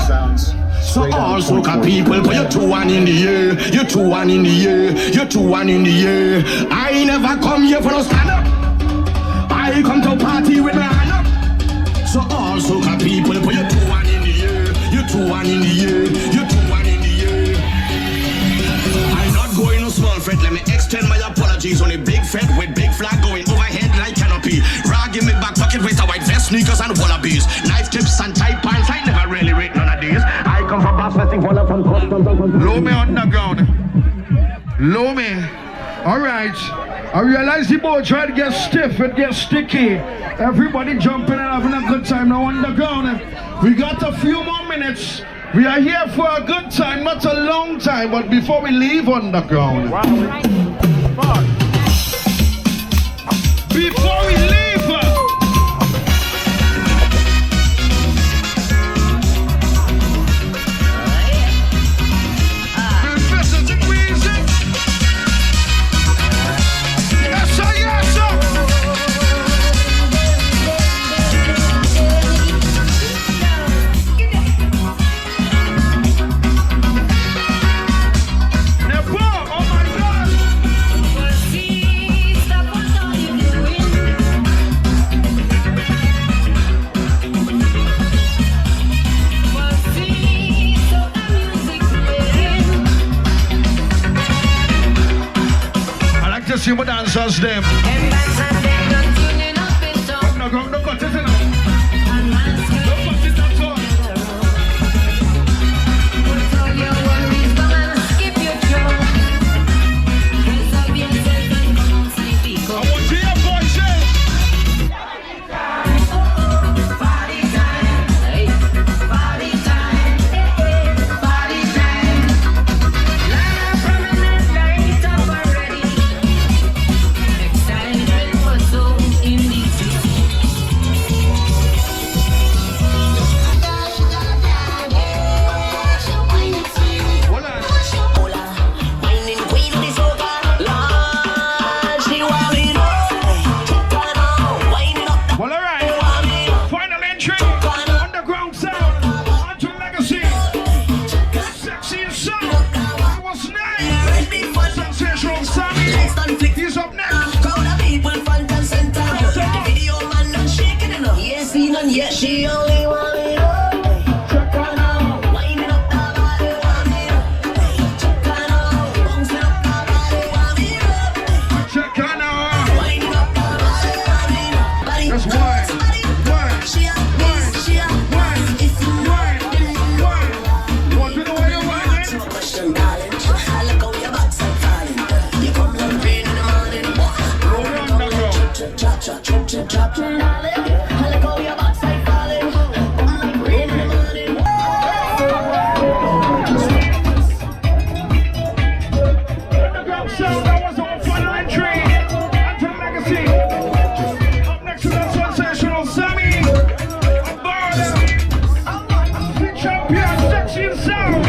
So all soca people, put your 2-1 in the air. You 2-1 in the air. You 2-1 in the air. I never come here for no stand up. I come to party with my hand up. So all soca people, put your 2-1 in the air. You 2-1 in the air. You 2-1 in the air. I'm not going no small fret. Let me extend my apologies on a big fret with big flag going overhead like canopy. Rag in my back pocket with a white vest, sneakers and wallabies. Knife tips and tight pants. I never really rate none of these. I come from Bass Westing for from Low me underground. Low me. Alright. I realize the boat try to get stiff, it gets sticky. Everybody jumping and having a good time now underground. We got a few more minutes. We are here for a good time, not a long time, but before we leave underground. Wow. Before we leave. See what dancers them. No, go, no, cut it in. Yeah, she only wanted up. Check her now, winding up that body, want me up. Check her now, bouncing up that body, want me up. Check her now, winding up that body, want me up. That's why. She a wine, she a wine. If you wine, want to know why you're whining? no question, darling. I look how your backside falling. You come like rain in the morning. Roll on the road. Chop, chop, chop, chop, chop, darling. I look how your backside falling. Come like rain in the morning. Underground sound, that was our final entry. Until legacy. Up next to that sensational Sammy. Barda. The champion, sexy and sound.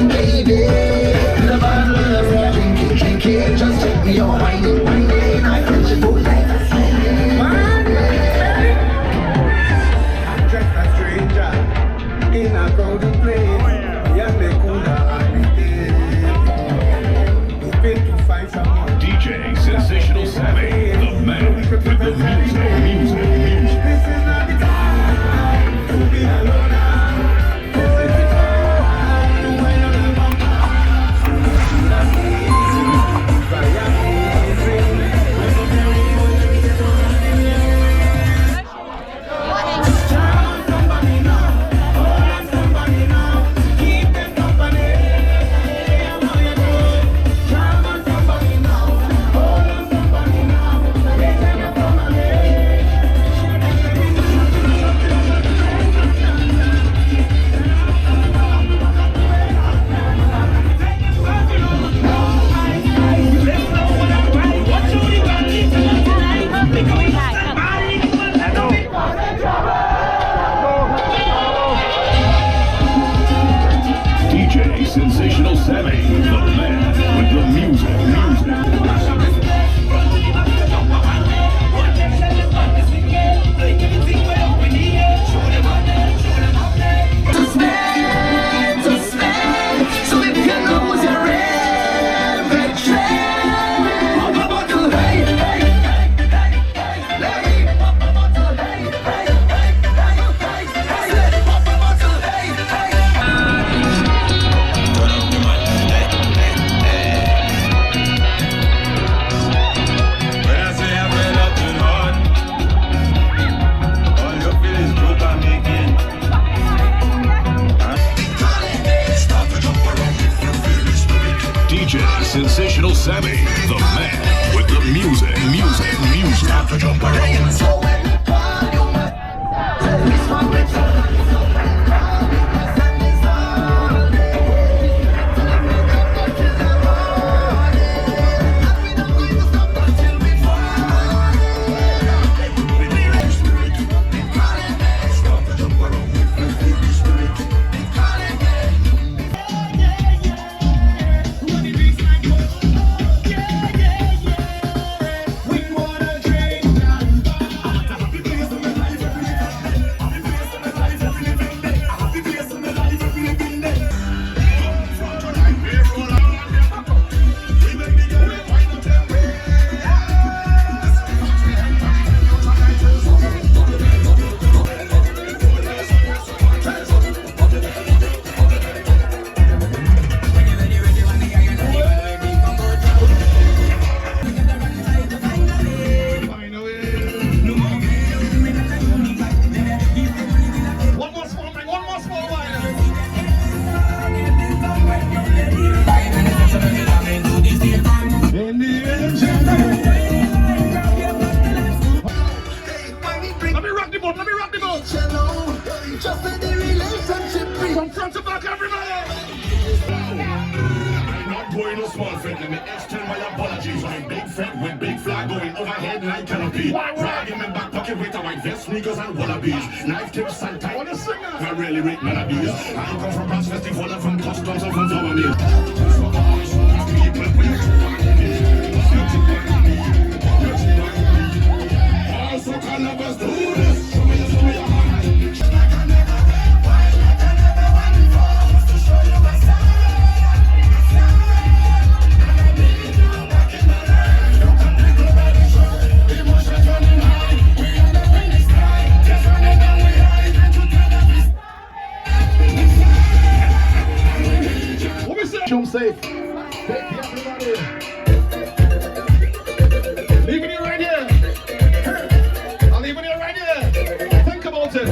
Baby, the bottle of rum. Sammy, the man with the music. Start to jump around. So when we call you, this one we Going no small friend, let me extend my apologies. I'm big friend with big flag going overhead like canopy. Drag in my back pocket with a white vest, sneakers and wallabies. Knife tips and tie. I really rate melodies. I come from brass festival and from customs and from flower mills. So can lovers do this? Show me your hand. Jump safe. Everybody. Leaving it right here. I'm leaving it right here. Think about it.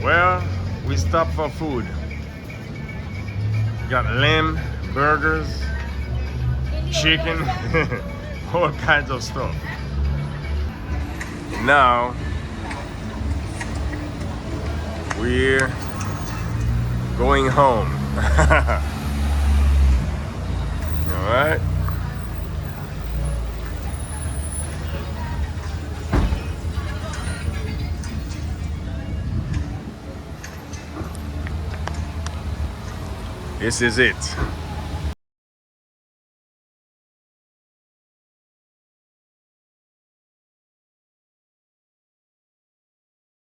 Well, we stopped for food. Got lamb, burgers, chicken, all kinds of stuff. Now we're going home. All right. This is it.